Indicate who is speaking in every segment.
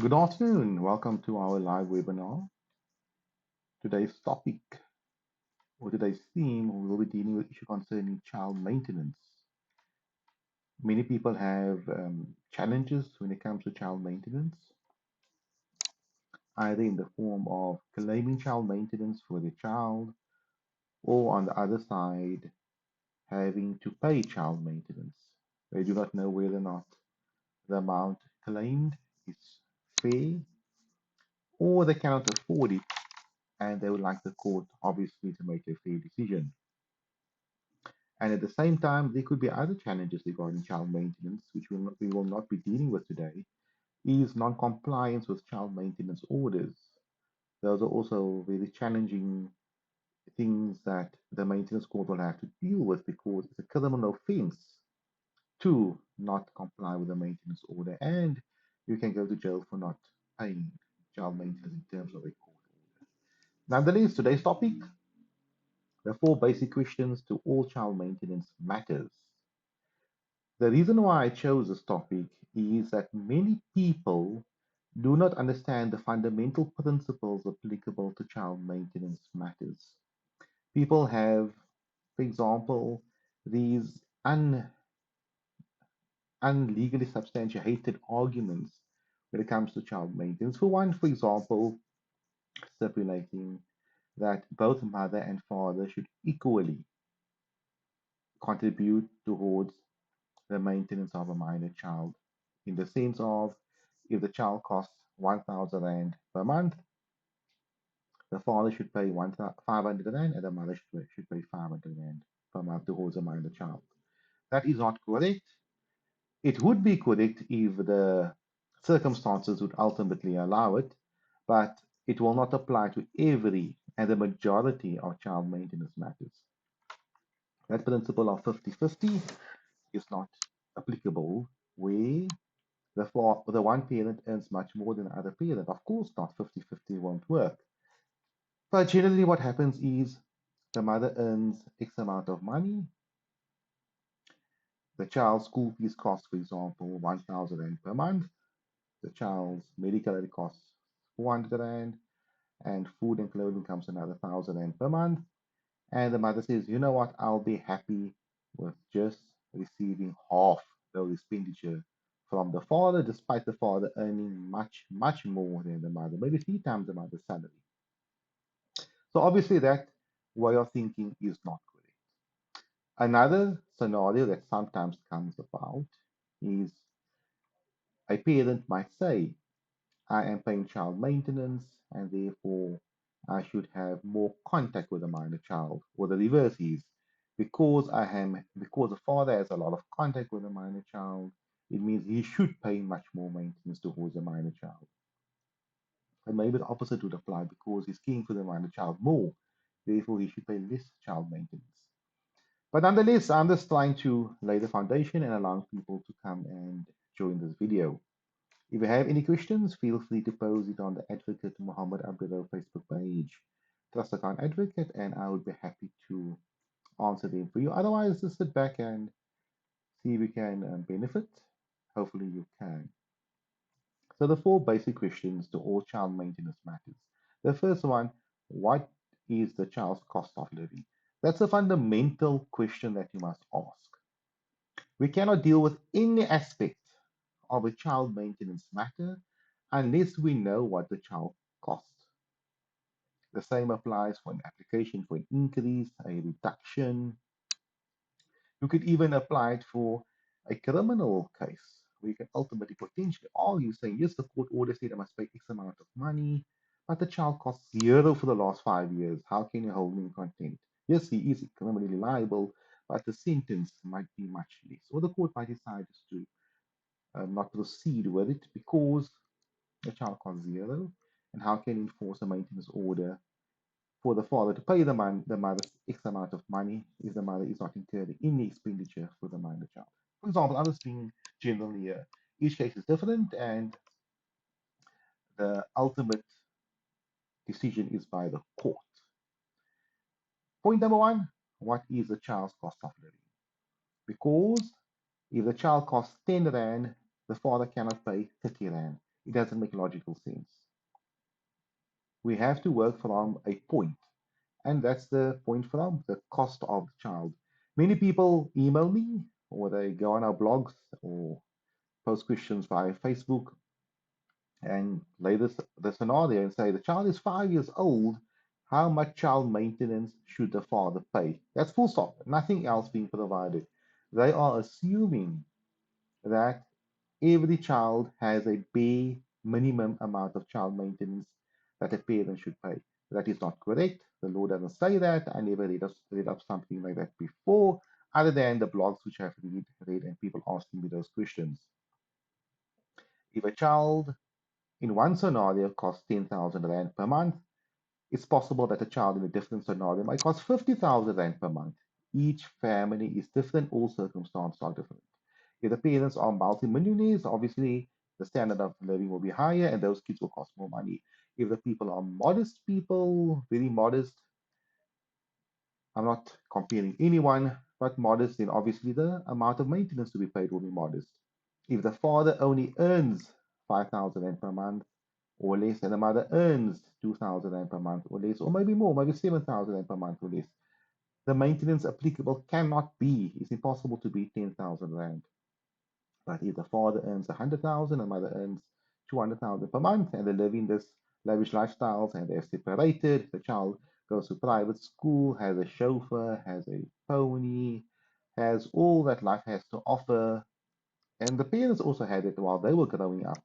Speaker 1: Good afternoon. Welcome to our live webinar. Today's topic or today's theme, we will be dealing with issue concerning child maintenance. Many people have challenges when it comes to child maintenance, either in the form of claiming child maintenance for their child, or on the other side, having to pay child maintenance. They do not know whether or not the amount claimed is fair, or they cannot afford it, and they would like the court, obviously, to make a fair decision. And at the same time, there could be other challenges regarding child maintenance, which we will not be dealing with today, is non-compliance with child maintenance orders. Those are also very challenging things that the maintenance court will have to deal with because it's a criminal offense to not comply with the maintenance order, and you can go to jail for not paying child maintenance in terms of a court order. Nonetheless, today's topic, the four basic questions to all child maintenance matters. The reason why I chose this topic is that many people do not understand the fundamental principles applicable to child maintenance matters. People have, for example, these unlegally substantiated arguments when it comes to child maintenance. For one, for example, stipulating that both mother and father should equally contribute towards the maintenance of a minor child, in the sense of if the child costs 1,000 Rand per month, the father should pay 500 Rand and the mother should pay 500 Rand per month towards a minor child. That is not correct. It would be correct if the circumstances would ultimately allow it, but it will not apply to every and the majority of child maintenance matters. That principle of 50-50 is not applicable where the one parent earns much more than the other parent. Of course not, 50-50 won't work. But generally what happens is the mother earns X amount of money. The child's school fees cost, for example, 1,000 Rand per month. The child's medical aid costs 400 Rand. And food and clothing comes another 1,000 Rand per month. And the mother says, you know what, I'll be happy with just receiving half those expenditure from the father, despite the father earning much, much more than the mother, maybe three times the mother's salary. So obviously that way of thinking is not correct. Another scenario that sometimes comes about is a parent might say, I am paying child maintenance and therefore I should have more contact with the minor child. Or the reverse is because the father has a lot of contact with the minor child, it means he should pay much more maintenance towards the minor child. And maybe the opposite would apply because he's caring for the minor child more, therefore he should pay less child maintenance. But nonetheless, I'm just trying to lay the foundation and allow people to come and join this video. If you have any questions, feel free to post it on the Advocate Muhammad Abduroaf Facebook page, Trust Account Advocate, and I would be happy to answer them for you. Otherwise, just sit back and see if you can benefit. Hopefully, you can. So, the four basic questions to all child maintenance matters. The first one, what is the child's cost of living? That's a fundamental question that you must ask. We cannot deal with any aspect of a child maintenance matter unless we know what the child costs. The same applies for an application for an increase, a reduction. You could even apply it for a criminal case where you can ultimately potentially argue saying, yes, the court order said I must pay X amount of money, but the child costs zero for the last 5 years. How can you hold me in contempt? Yes, he is criminally liable, but the sentence might be much less. Or the court might decide to not proceed with it because the child costs zero. And how can you enforce a maintenance order for the father to pay the mother X amount of money if the mother is not incurring any expenditure for the minor child? For example, I'm just being general here. Each case is different, and the ultimate decision is by the court. Point number one, what is the child's cost of living? Because if the child costs 10 Rand, the father cannot pay 30 Rand. It doesn't make logical sense. We have to work from a point, and that's the point from the cost of the child. Many people email me, or they go on our blogs, or post questions via Facebook, and lay the scenario and say the child is 5 years old. How much child maintenance should the father pay? That's full stop. Nothing else being provided. They are assuming that every child has a bare minimum amount of child maintenance that a parent should pay. That is not correct. The law doesn't say that. I never read up something like that before, other than the blogs which I've read and people asking me those questions. If a child in one scenario costs 10,000 Rand per month, it's possible that a child in a different scenario might cost 50,000 Rand per month. Each family is different, all circumstances are different. If the parents are multimillionaires, obviously the standard of living will be higher and those kids will cost more money. If the people are modest people, very modest, I'm not comparing anyone, but modest, then obviously the amount of maintenance to be paid will be modest. If the father only earns 5,000 Rand per month or less, and the mother earns 2,000 Rand per month or less, or maybe more, maybe 7,000 Rand per month or less, the maintenance applicable cannot be, it's impossible to be 10,000 Rand. But if the father earns 100,000 and mother earns 200,000 per month, and they live in this lavish lifestyles and they're separated, the child goes to private school, has a chauffeur, has a pony, has all that life has to offer, and the parents also had it while they were growing up.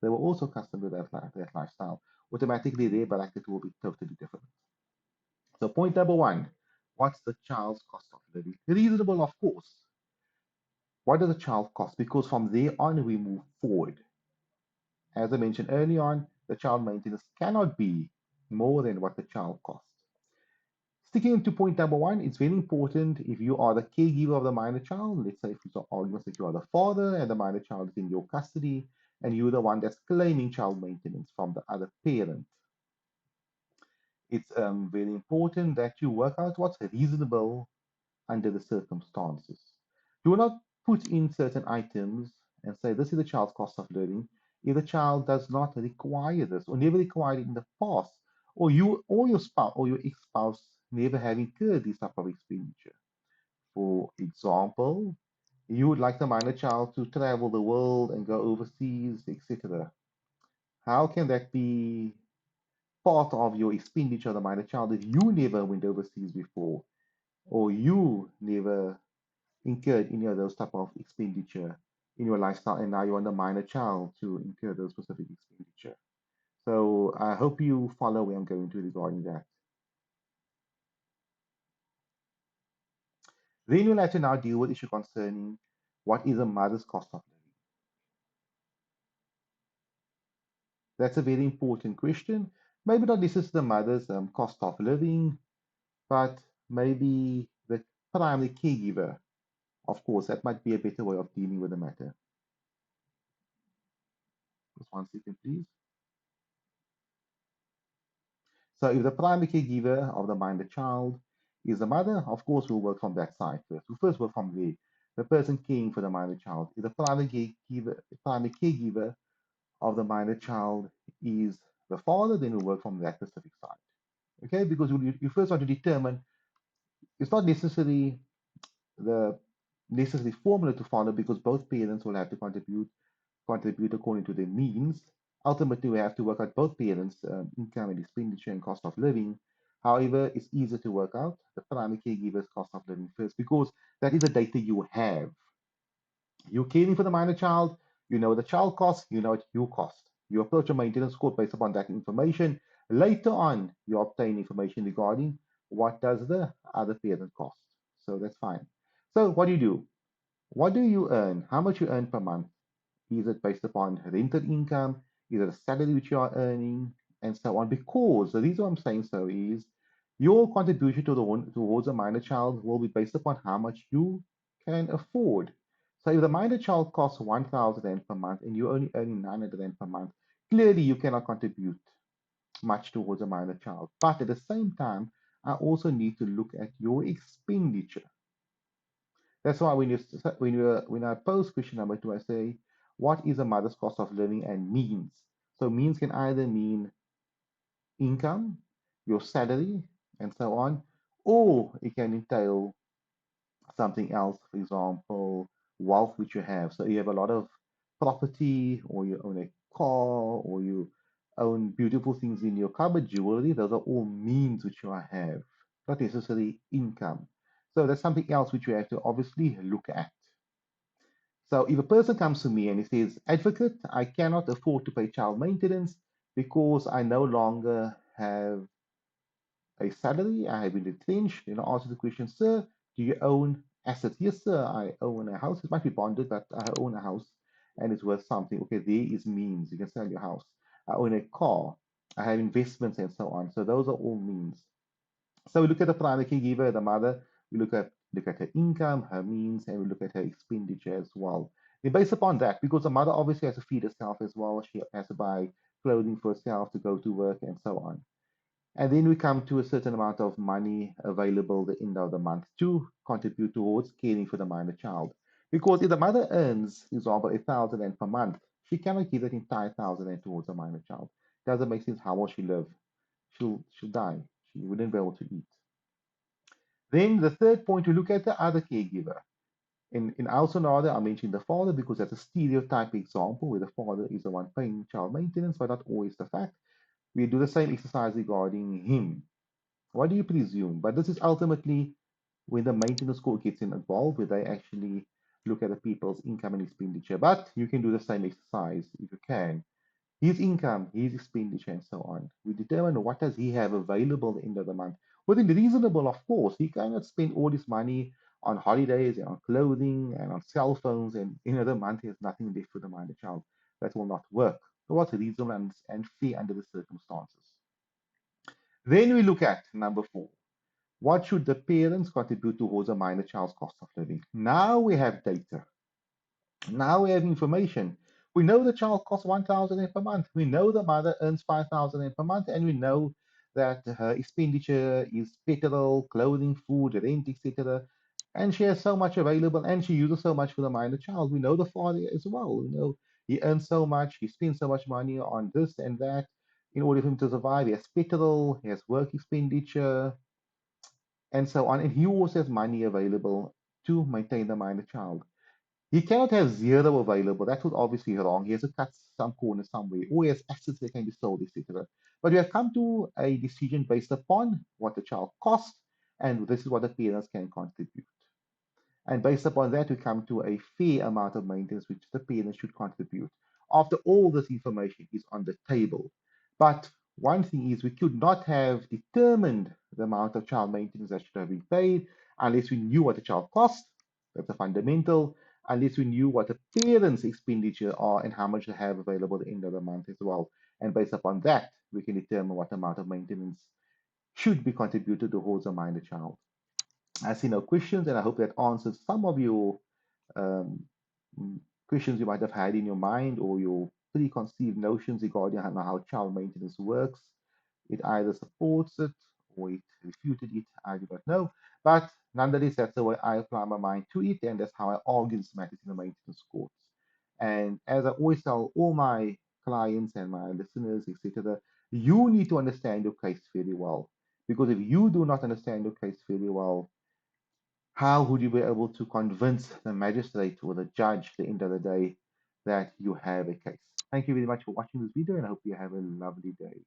Speaker 1: They were also accustomed to that lifestyle. Automatically, their bracket will be totally different. So, point number one, what's the child's cost of living? Reasonable, of course. What does the child cost? Because from there on, we move forward. As I mentioned early on, the child maintenance cannot be more than what the child costs. Sticking to point number one, it's very important if you are the caregiver of the minor child, let's say if it's an argument that you are the father and the minor child is in your custody, and you're the one that's claiming child maintenance from the other parent. It's very important that you work out what's reasonable under the circumstances. Do not put in certain items and say this is the child's cost of living if the child does not require this or never required it in the past, or you or your spouse or your ex-spouse never have incurred this type of expenditure. For example, you would like the minor child to travel the world and go overseas, etc. How can that be part of your expenditure of the minor child if you never went overseas before or you never incurred any of those type of expenditure in your lifestyle and now you want the minor child to incur those specific expenditure? So I hope you follow where I'm going to regarding that. Then we'll have to now deal with issue concerning what is a mother's cost of living. That's a very important question. Maybe not necessarily the mother's cost of living, but maybe the primary caregiver. Of course, that might be a better way of dealing with the matter. Just one second, please. So if the primary caregiver of the minor child is the mother, of course, we'll work from that side first. We'll first work from there. The person caring for the minor child. If the primary caregiver of the minor child is the father, then we'll work from that specific side. Okay, because you first want to determine, it's not necessarily the necessary formula to follow because both parents will have to contribute according to their means. Ultimately, we have to work out both parents' income and expenditure and cost of living. However, it's easier to work out the primary caregiver's cost of living first because that is the data you have. You're caring for the minor child, you know the child cost, you know what you cost. You approach a maintenance court based upon that information. Later on, you obtain information regarding what does the other parent cost. So that's fine. So what do you do? What do you earn? How much you earn per month? Is it based upon rental income? Is it a salary which you are earning? And so on. Because the reason I'm saying so is your contribution to the one towards a minor child will be based upon how much you can afford. So if the minor child costs 1,000 Rand per month and you're only earning 900 Rand per month, clearly you cannot contribute much towards a minor child. But at the same time, I also need to look at your expenditure. That's why when I pose question number two, I say, what is a mother's cost of living and means. So means can either mean income, your salary, and so on, or it can entail something else, for example, wealth which you have. So you have a lot of property, or you own a car, or you own beautiful things in your cupboard, jewelry. Those are all means which you have, not necessarily income. So that's something else which you have to obviously look at. So if a person comes to me and he says, Advocate, I cannot afford to pay child maintenance because I no longer have a salary, I have been retrenched, answer the question, sir, do you own assets? Yes, sir, I own a house. It might be bonded, but I own a house and it's worth something. Okay, there is means. You can sell your house. I own a car. I have investments and so on. So those are all means. So we look at the primary caregiver, the mother, we look at her income, her means, and we look at her expenditure as well. And based upon that, because the mother obviously has to feed herself as well, she has to buy clothing for herself to go to work and so on. And then we come to a certain amount of money available at the end of the month to contribute towards caring for the minor child. Because if the mother earns, for example, 1,000 per month, she cannot give that entire 1,000 towards a minor child. Doesn't make sense. How will she live? She'll die. She wouldn't be able to eat. Then the third point, we look at the other caregiver. In our scenario, I mentioned the father because that's a stereotype example where the father is the one paying child maintenance, but not always the fact. We do the same exercise regarding him. What do you presume? But this is ultimately when the maintenance court gets involved, where they actually look at the people's income and expenditure. But you can do the same exercise if you can. His income, his expenditure, and so on. We determine what does he have available at the end of the month. Within reasonable, of course. He cannot spend all this money on holidays and on clothing and on cell phones, and in another month he has nothing left for the minor child. That will not work. So what's reasonable and fair under the circumstances? Then we look at number 4. What should the parents contribute towards a minor child's cost of living? Now we have data. Now we have information. We know the child costs 1,000 per month. We know the mother earns 5,000 per month, and we know that her expenditure is petrol, clothing, food, rent, etc. And she has so much available, and she uses so much for the minor child. We know the father as well. We know he earns so much, he spends so much money on this and that in order for him to survive. He has petrol, he has work expenditure, and so on. And he also has money available to maintain the minor child. He cannot have zero available. That was obviously wrong. He has to cut some corner somewhere, or he has assets that can be sold, etc. But we have come to a decision based upon what the child costs, and this is what the parents can contribute. And based upon that, we come to a fair amount of maintenance which the parents should contribute. After all this information is on the table. But one thing is, we could not have determined the amount of child maintenance that should have been paid unless we knew what the child cost. That's a fundamental. Unless we knew what the parents' expenditure are and how much they have available at the end of the month as well. And based upon that, we can determine what amount of maintenance should be contributed towards a minor child. I see no questions, and I hope that answers some of your um, questions you might have had in your mind or your preconceived notions regarding how child maintenance works. It either supports it or it refuted it, I do not know. But nonetheless, that's the way I apply my mind to it, and that's how I argue this matters in the maintenance courts. And as I always tell all my clients and my listeners, etc., you need to understand your case very well. Because if you do not understand your case very well, how would you be able to convince the magistrate or the judge at the end of the day that you have a case? Thank you very much for watching this video, and I hope you have a lovely day.